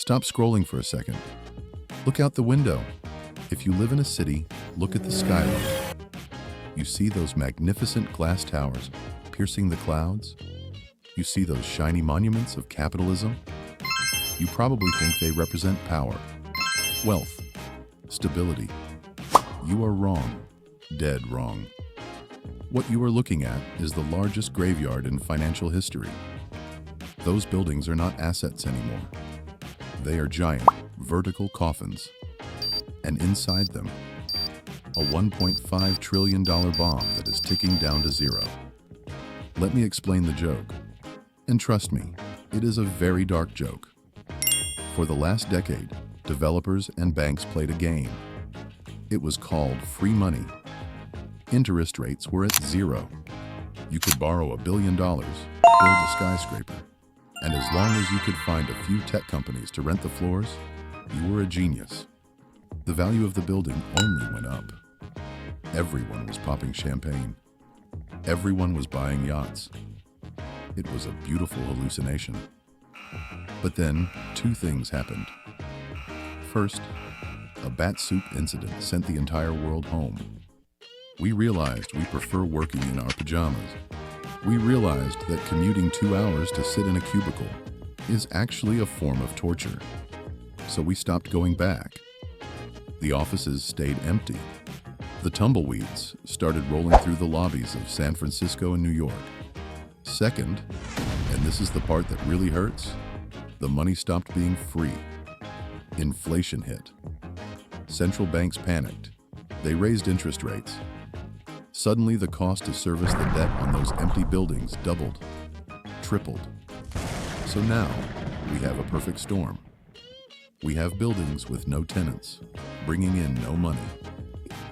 Stop scrolling for a second. Look out the window. If you live in a city, look at the skyline. You see those magnificent glass towers piercing the clouds? You see those shiny monuments of capitalism? You probably think they represent power, wealth, stability. You are wrong, dead wrong. What you are looking at is the largest graveyard in financial history. Those buildings are not assets anymore. They are giant, vertical coffins. And inside them, a $1.5 trillion bomb that is ticking down to zero. Let me explain the joke. And trust me, it is a very dark joke. For the last decade, developers and banks played a game. It was called free money. Interest rates were at zero. You could borrow $1 billion, build a skyscraper, and as long as you could find a few tech companies to rent the floors, you were a genius. The value of the building only went up. Everyone was popping champagne. Everyone was buying yachts. It was a beautiful hallucination. But then, two things happened. First, a bat soup incident sent the entire world home. We realized we prefer working in our pajamas. We realized that commuting 2 hours to sit in a cubicle is actually a form of torture. So we stopped going back. The offices stayed empty. The tumbleweeds started rolling through the lobbies of San Francisco and New York. Second, and this is the part that really hurts, the money stopped being free. Inflation hit. Central banks panicked. They raised interest rates. Suddenly, the cost to service the debt on those empty buildings doubled, tripled. So now, we have a perfect storm. We have buildings with no tenants, bringing in no money,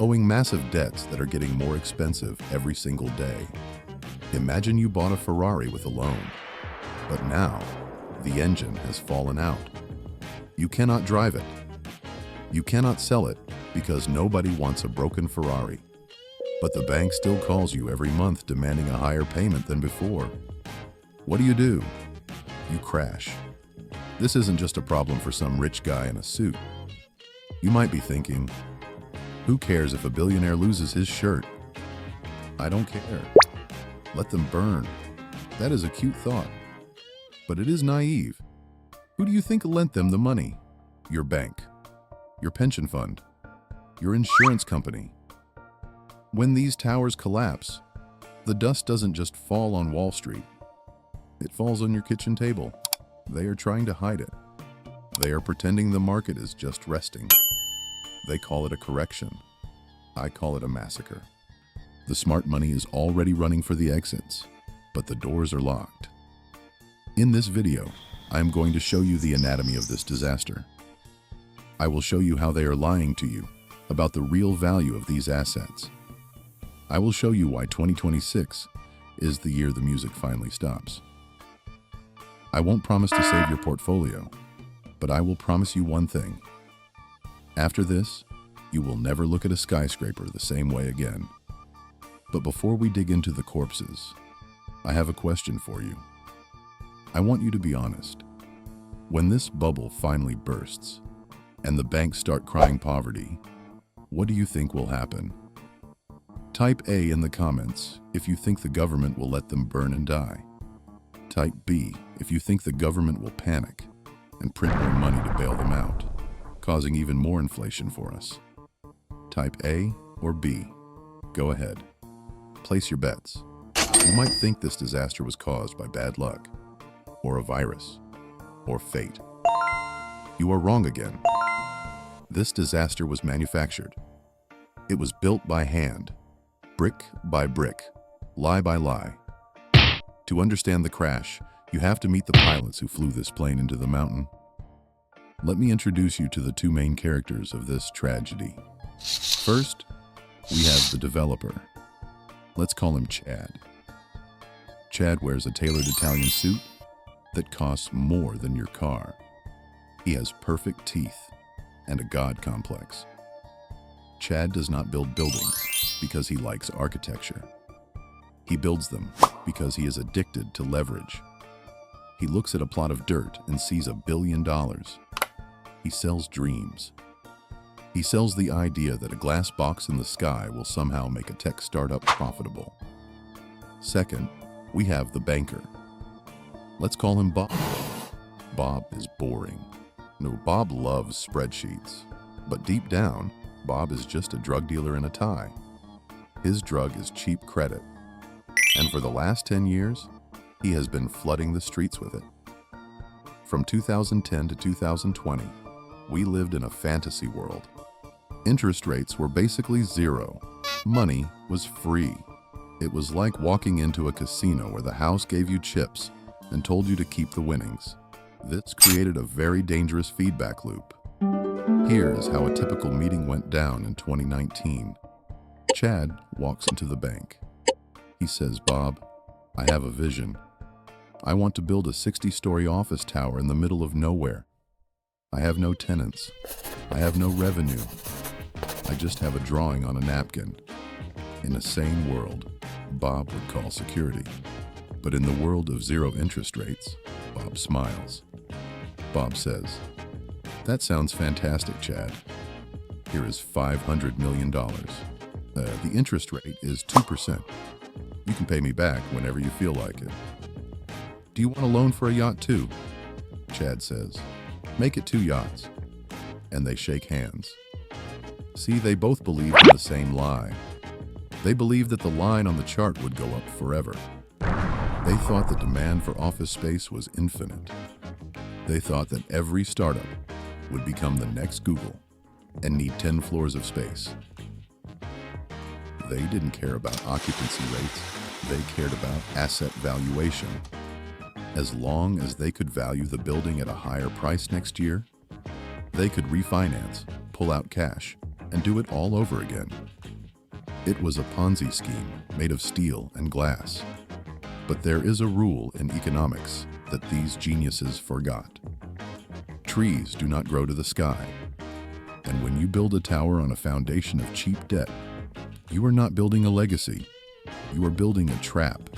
owing massive debts that are getting more expensive every single day. Imagine you bought a Ferrari with a loan, but now the engine has fallen out. You cannot drive it. You cannot sell it because nobody wants a broken Ferrari. But the bank still calls you every month demanding a higher payment than before. What do? You crash. This isn't just a problem for some rich guy in a suit. You might be thinking, who cares if a billionaire loses his shirt? I don't care. Let them burn. That is a cute thought. But it is naive. Who do you think lent them the money? Your bank, your pension fund, your insurance company. When these towers collapse, the dust doesn't just fall on Wall Street. It falls on your kitchen table. They are trying to hide it. They are pretending the market is just resting. They call it a correction. I call it a massacre. The smart money is already running for the exits, but the doors are locked. In this video, I am going to show you the anatomy of this disaster. I will show you how they are lying to you about the real value of these assets. I will show you why 2026 is the year the music finally stops. I won't promise to save your portfolio, but I will promise you one thing. After this, you will never look at a skyscraper the same way again. But before we dig into the corpses, I have a question for you. I want you to be honest. When this bubble finally bursts and the banks start crying poverty, what do you think will happen? Type A in the comments if you think the government will let them burn and die. Type B if you think the government will panic and print more money to bail them out, causing even more inflation for us. Type A or B. Go ahead. Place your bets. You might think this disaster was caused by bad luck, or a virus, or fate. You are wrong again. This disaster was manufactured. It was built by hand, brick by brick, lie by lie. To understand the crash, you have to meet the pilots who flew this plane into the mountain. Let me introduce you to the two main characters of this tragedy. First, we have the developer. Let's call him Chad. Chad wears a tailored Italian suit that costs more than your car. He has perfect teeth and a god complex. Chad does not build buildings because he likes architecture. He builds them because he is addicted to leverage. He looks at a plot of dirt and sees $1 billion. He sells dreams. He sells the idea that a glass box in the sky will somehow make a tech startup profitable. Second, we have the banker. Let's call him Bob. Bob is boring. No, Bob loves spreadsheets. But deep down, Bob is just a drug dealer in a tie. His drug is cheap credit. And for the last 10 years, he has been flooding the streets with it. From 2010 to 2020, we lived in a fantasy world. Interest rates were basically zero. Money was free. It was like walking into a casino where the house gave you chips and told you to keep the winnings. This created a very dangerous feedback loop. Here is how a typical meeting went down in 2019. Chad walks into the bank. He says, "Bob, I have a vision. I want to build a 60-story office tower in the middle of nowhere. I have no tenants. I have no revenue. I just have a drawing on a napkin." In a sane world, Bob would call security. But in the world of zero interest rates, Bob smiles. Bob says, "That sounds fantastic, Chad. Here is $500 million. The interest rate is 2%. You can pay me back whenever you feel like it. Do you want a loan for a yacht too?" Chad says, "Make it 2 yachts." And they shake hands. See, they both believed in the same lie. They believed that the line on the chart would go up forever. They thought the demand for office space was infinite. They thought that every startup would become the next Google and need 10 floors of space. They didn't care about occupancy rates. They cared about asset valuation. As long as they could value the building at a higher price next year, they could refinance, pull out cash, and do it all over again. It was a Ponzi scheme made of steel and glass. But there is a rule in economics that these geniuses forgot. Trees do not grow to the sky. And when you build a tower on a foundation of cheap debt, you are not building a legacy. You are building a trap.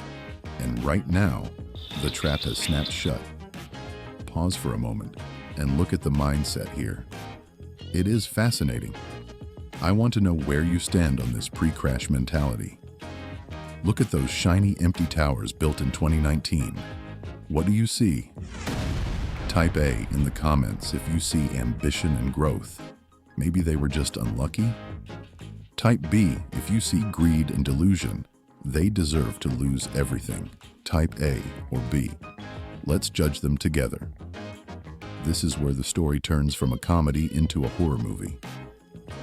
And right now, the trap has snapped shut. Pause for a moment and look at the mindset here. It is fascinating. I want to know where you stand on this pre-crash mentality. Look at those shiny empty towers built in 2019. What do you see? Type A in the comments if you see ambition and growth. Maybe they were just unlucky? Type B if you see greed and delusion. They deserve to lose everything. Type A or B. Let's judge them together. This is where the story turns from a comedy into a horror movie.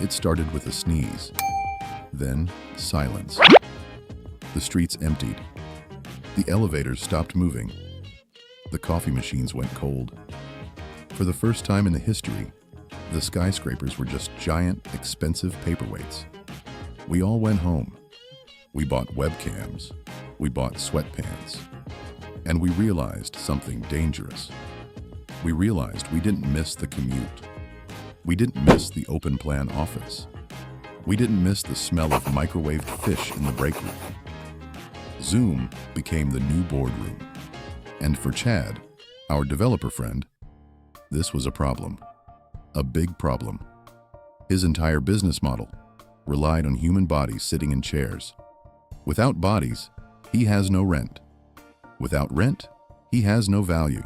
It started with a sneeze, then silence. The streets emptied. The elevators stopped moving. The coffee machines went cold. For the first time in the history, the skyscrapers were just giant, expensive paperweights. We all went home. We bought webcams. We bought sweatpants. And we realized something dangerous. We realized we didn't miss the commute. We didn't miss the open plan office. We didn't miss the smell of microwaved fish in the break room. Zoom became the new boardroom. And for Chad, our developer friend, this was a problem. A big problem. His entire business model relied on human bodies sitting in chairs. Without bodies, he has no rent. Without rent, he has no value.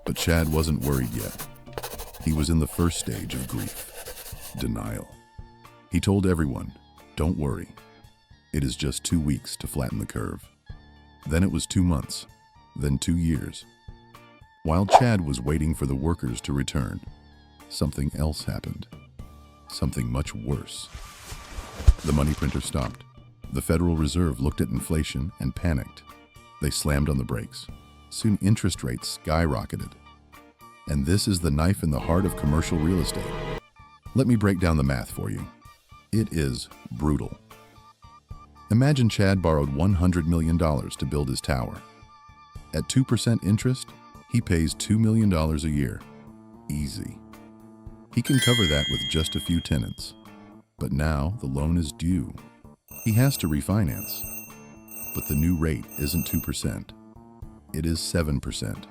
But Chad wasn't worried yet. He was in the first stage of grief, denial. He told everyone, "Don't worry. It is just 2 weeks to flatten the curve." Then it was 2 months, then 2 years. While Chad was waiting for the workers to return, something else happened. Something much worse. The money printer stopped. The Federal Reserve looked at inflation and panicked. They slammed on the brakes. Soon interest rates skyrocketed. And this is the knife in the heart of commercial real estate. Let me break down the math for you. It is brutal. Imagine Chad borrowed $100 million to build his tower. At 2% interest, he pays $2 million a year. Easy. He can cover that with just a few tenants. But now the loan is due. He has to refinance. But the new rate isn't 2%. It is 7%.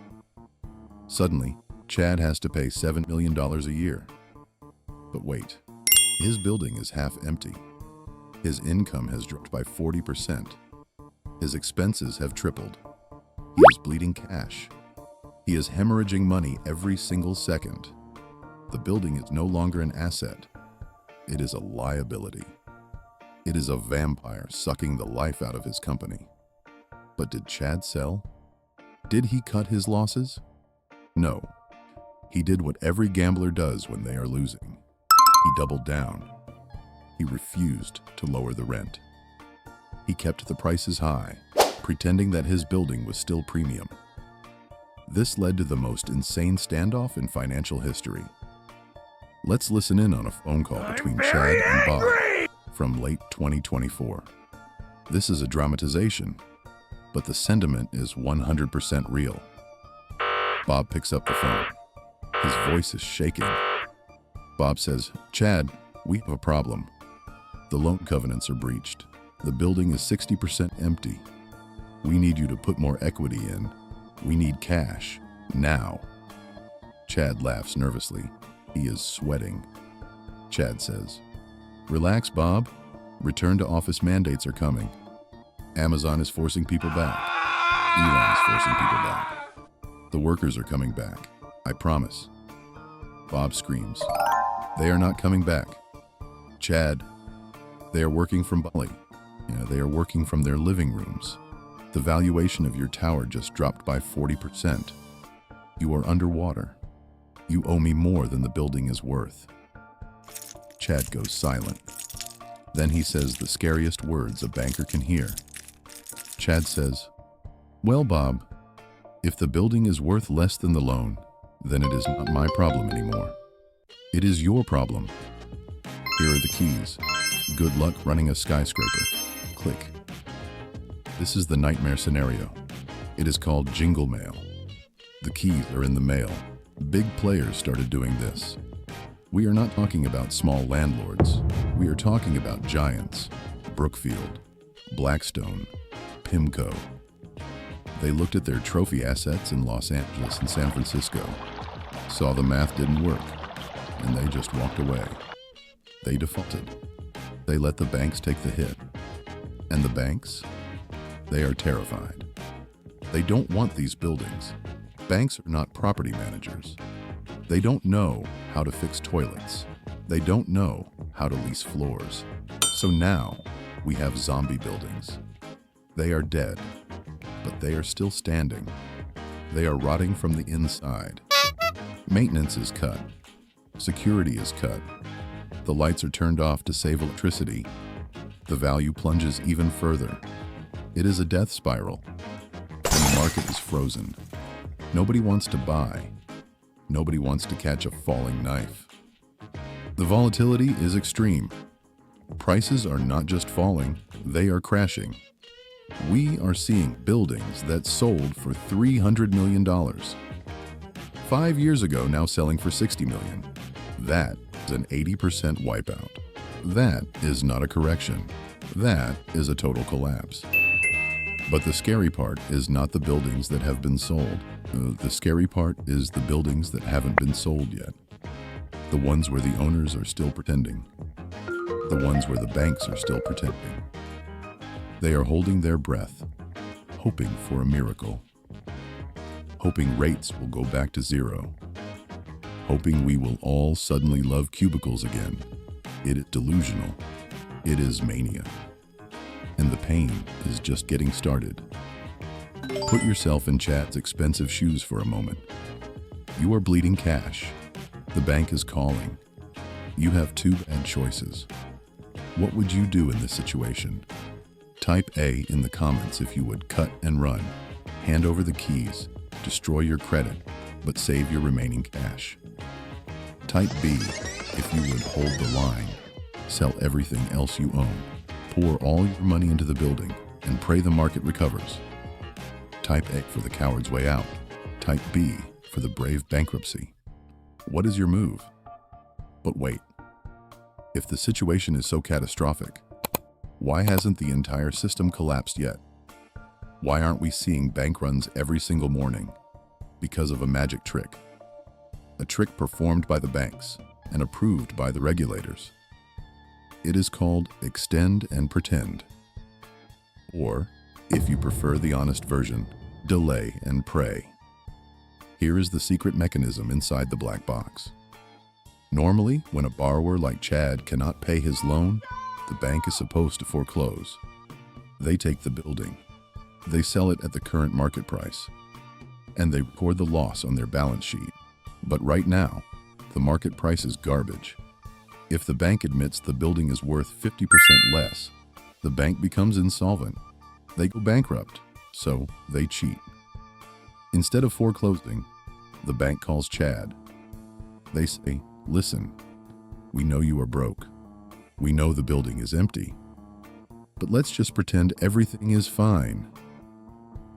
Suddenly, Chad has to pay $7 million a year. But wait, his building is half empty. His income has dropped by 40%. His expenses have tripled. He is bleeding cash. He is hemorrhaging money every single second. The building is no longer an asset. It is a liability. It is a vampire sucking the life out of his company. But did Chad sell? Did he cut his losses? No. He did what every gambler does when they are losing. He doubled down. He refused to lower the rent. He kept the prices high, pretending that his building was still premium. This led to the most insane standoff in financial history. Let's listen in on a phone call between Chad and Bob from late 2024. This is a dramatization, but the sentiment is 100% real. Bob picks up the phone. His voice is shaking. Bob says, "Chad, we have a problem. The loan covenants are breached. The building is 60% empty. We need you to put more equity in. We need cash, now." Chad laughs nervously. He is sweating. Chad says, "Relax, Bob. Return to office mandates are coming. Amazon is forcing people back. Elon is forcing people back. The workers are coming back. I promise." Bob screams, "They are not coming back. Chad, they are working from Bali. They are working from their living rooms. The valuation of your tower just dropped by 40%. You are underwater. You owe me more than the building is worth." Chad goes silent. Then he says the scariest words a banker can hear. Chad says, "Well, Bob, if the building is worth less than the loan, then it is not my problem anymore. It is your problem. Here are the keys. Good luck running a skyscraper." Click. This is the nightmare scenario. It is called jingle mail. The keys are in the mail. Big players started doing this. We are not talking about small landlords. We are talking about giants. Brookfield, Blackstone, PIMCO. They looked at their trophy assets in Los Angeles and San Francisco, saw the math didn't work, and they just walked away. They defaulted. They let the banks take the hit. And the banks? They are terrified. They don't want these buildings. Banks are not property managers. They don't know how to fix toilets. They don't know how to lease floors. So now we have zombie buildings. They are dead, but they are still standing. They are rotting from the inside. Maintenance is cut. Security is cut. The lights are turned off to save electricity. The value plunges even further. It is a death spiral, and the market is frozen. Nobody wants to buy. Nobody wants to catch a falling knife. The volatility is extreme. Prices are not just falling, they are crashing. We are seeing buildings that sold for $300 million. 5 years ago, now selling for $60 million. That is an 80% wipeout. That is not a correction. That is a total collapse. But the scary part is not the buildings that have been sold. The scary part is the buildings that haven't been sold yet. The ones where the owners are still pretending. The ones where the banks are still pretending. They are holding their breath, hoping for a miracle. Hoping rates will go back to zero. Hoping we will all suddenly love cubicles again. It is delusional. It is mania. And the pain is just getting started. Put yourself in Chad's expensive shoes for a moment. You are bleeding cash. The bank is calling. You have two bad choices. What would you do in this situation? Type A in the comments if you would cut and run, hand over the keys, destroy your credit, but save your remaining cash. Type B if you would hold the line, sell everything else you own, pour all your money into the building, and pray the market recovers. Type A for the coward's way out. Type B for the brave bankruptcy. What is your move? But wait, if the situation is so catastrophic, why hasn't the entire system collapsed yet? Why aren't we seeing bank runs every single morning? Because of a magic trick. a trick performed by the banks and approved by the regulators. It is called extend and pretend. Or, if you prefer the honest version, delay and pray. Here is the secret mechanism inside the black box. Normally, when a borrower like Chad cannot pay his loan, the bank is supposed to foreclose. They take the building. They sell it at the current market price, and they record the loss on their balance sheet. But right now, the market price is garbage. If the bank admits the building is worth 50% less, the bank becomes insolvent. They go bankrupt, so they cheat. Instead of foreclosing, the bank calls Chad. They say, "Listen, we know you are broke. We know the building is empty. But let's just pretend everything is fine.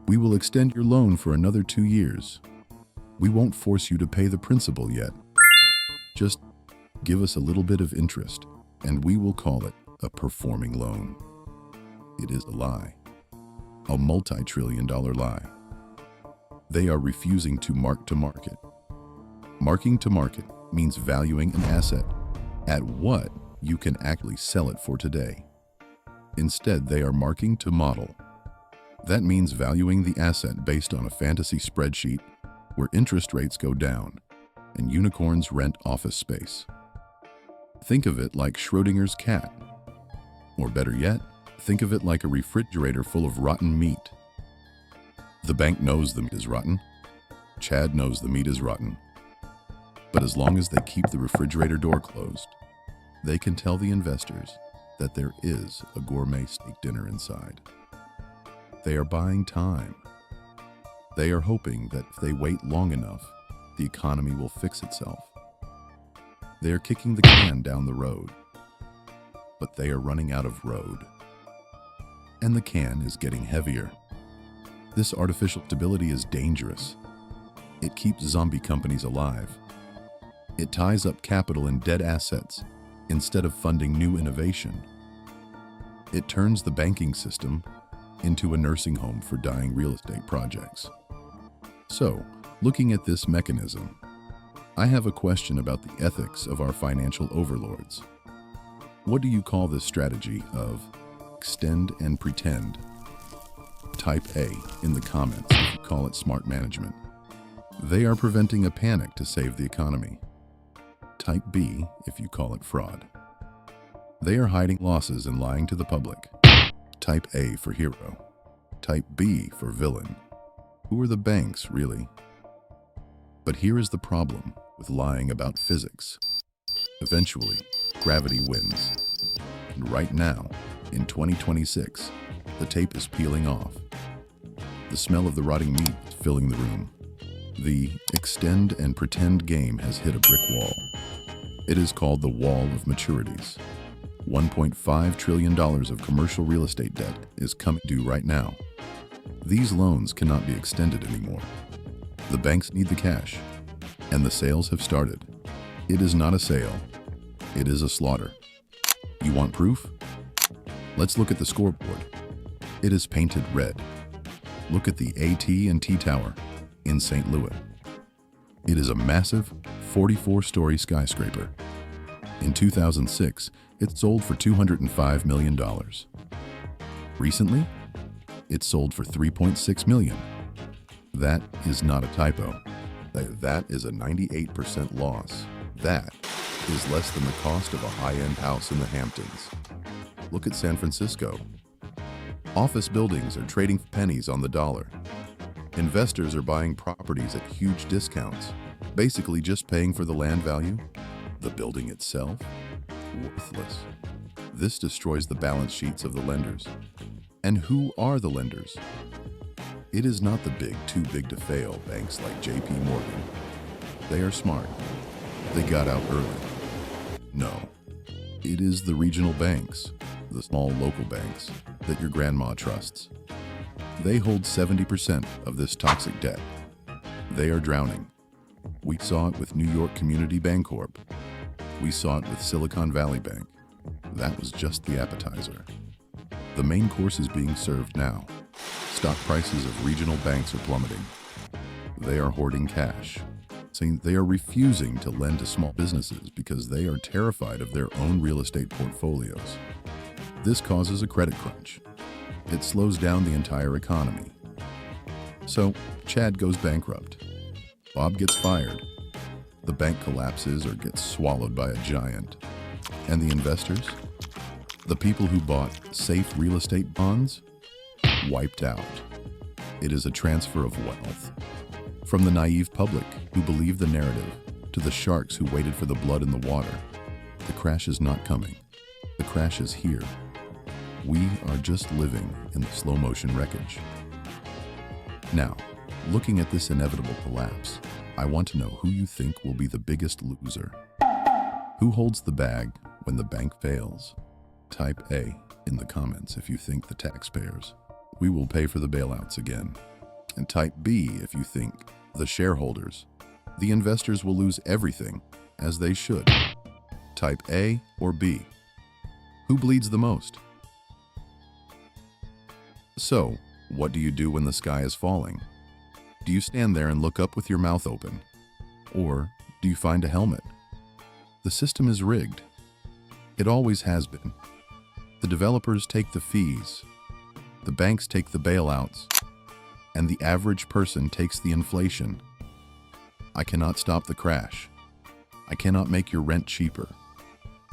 We will extend your loan for another 2 years. We won't force you to pay the principal yet. Just give us a little bit of interest, and we will call it a performing loan." It is a lie. A multi-trillion-dollar lie. They are refusing to mark to market. Marking to market means valuing an asset at what you can actually sell it for today. Instead, they are marking to model. That means valuing the asset based on a fantasy spreadsheet where interest rates go down and unicorns rent office space. Think of it like Schrodinger's cat. Or better yet, think of it like a refrigerator full of rotten meat. The bank knows the meat is rotten. Chad knows the meat is rotten. But as long as they keep the refrigerator door closed, they can tell the investors that there is a gourmet steak dinner inside. They are buying time. They are hoping that if they wait long enough, the economy will fix itself. They are kicking the can down the road, but they are running out of road. And the can is getting heavier. This artificial stability is dangerous. It keeps zombie companies alive. It ties up capital in dead assets instead of funding new innovation. It turns the banking system into a nursing home for dying real estate projects. So, looking at this mechanism, I have a question about the ethics of our financial overlords. What do you call this strategy of extend and pretend? Type A in the comments if you call it smart management. They are preventing a panic to save the economy. Type B if you call it fraud. They are hiding losses and lying to the public. Type A for hero. Type B for villain. Who are the banks, really? But here is the problem with lying about physics. Eventually, gravity wins. And right now, in 2026, the tape is peeling off. The smell of the rotting meat is filling the room. The extend and pretend game has hit a brick wall. It is called the wall of maturities. $1.5 trillion of commercial real estate debt is coming due right now. These loans cannot be extended anymore. The banks need the cash, and the sales have started. It is not a sale. It is a slaughter. You want proof? Let's look at the scoreboard. It is painted red. Look at the AT&T Tower in St. Louis. It is a massive 44-story skyscraper. In 2006, it sold for $205 million. Recently, it sold for $3.6 million. That is not a typo. That is a 98% loss. That is less than the cost of a high-end house in the Hamptons. Look at San Francisco. Office buildings are trading for pennies on the dollar. Investors are buying properties at huge discounts, basically just paying for the land value. The building itself, worthless. This destroys the balance sheets of the lenders. And who are the lenders? It is not the big, too big to fail banks like JP Morgan. They are smart. They got out early. No, it is the regional banks, the small local banks that your grandma trusts. They hold 70% of this toxic debt. They are drowning. We saw it with New York Community Bancorp. We saw it with Silicon Valley Bank. That was just the appetizer. The main course is being served now. Stock prices of regional banks are plummeting. They are hoarding cash. saying they are refusing to lend to small businesses because they are terrified of their own real estate portfolios. This causes a credit crunch. It slows down the entire economy. So, Chad goes bankrupt. Bob gets fired. The bank collapses or gets swallowed by a giant. And the investors? The people who bought safe real estate bonds? Wiped out. It is a transfer of wealth. From the naive public who believed the narrative to the sharks who waited for the blood in the water, the crash is not coming. The crash is here. We are just living in the slow-motion wreckage. Now, looking at this inevitable collapse, I want to know who you think will be the biggest loser. Who holds the bag when the bank fails? Type A in the comments if you think the taxpayers. We will pay for the bailouts again. And type B if you think the shareholders. The investors will lose everything, as they should. Type A or B. Who bleeds the most? So, what do you do when the sky is falling? Do you stand there and look up with your mouth open? Or do you find a helmet? The system is rigged. It always has been. The developers take the fees, the banks take the bailouts, and the average person takes the inflation. I cannot stop the crash. I cannot make your rent cheaper,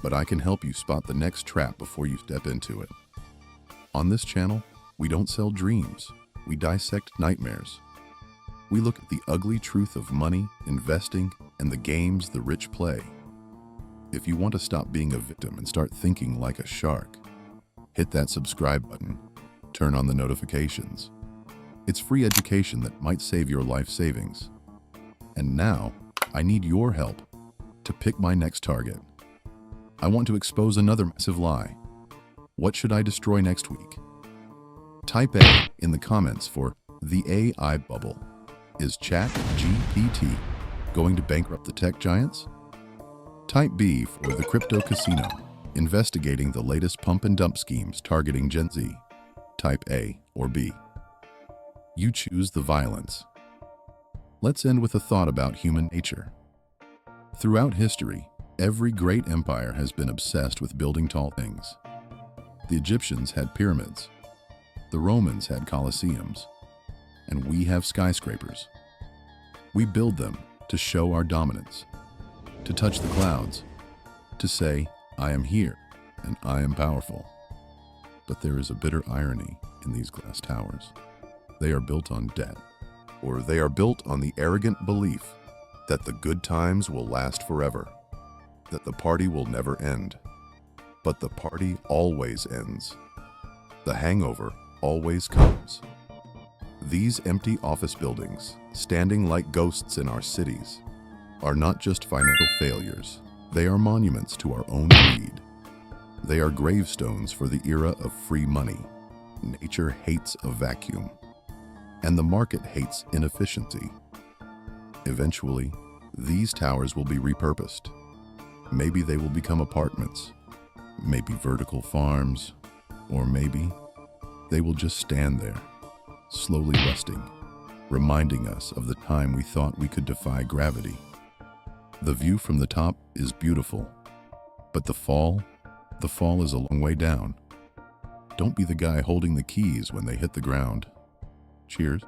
but I can help you spot the next trap before you step into it. On this channel, we don't sell dreams, we dissect nightmares. We look at the ugly truth of money, investing, and the games the rich play. If you want to stop being a victim and start thinking like a shark, hit that subscribe button, turn on the notifications. It's free education that might save your life savings. And now, I need your help to pick my next target. I want to expose another massive lie. What should I destroy next week? Type A in the comments for the AI bubble. Is ChatGPT going to bankrupt the tech giants? Type B for the crypto casino, investigating the latest pump and dump schemes targeting Gen Z. Type A or B. You choose the violence. Let's end with a thought about human nature. Throughout history, every great empire has been obsessed with building tall things. The Egyptians had pyramids. The Romans had colosseums. And we have skyscrapers. We build them to show our dominance, to touch the clouds, to say, I am here and I am powerful. But there is a bitter irony in these glass towers. They are built on debt, or they are built on the arrogant belief that the good times will last forever, that the party will never end. But the party always ends. The hangover always comes. These empty office buildings, standing like ghosts in our cities, are not just financial failures. They are monuments to our own greed. They are gravestones for the era of free money. Nature hates a vacuum, and the market hates inefficiency. Eventually, these towers will be repurposed. Maybe they will become apartments, maybe vertical farms, or maybe they will just stand there, slowly rusting, reminding us of the time we thought we could defy gravity. The view from the top is beautiful, but the fall is a long way down. Don't be the guy holding the keys when they hit the ground. Cheers.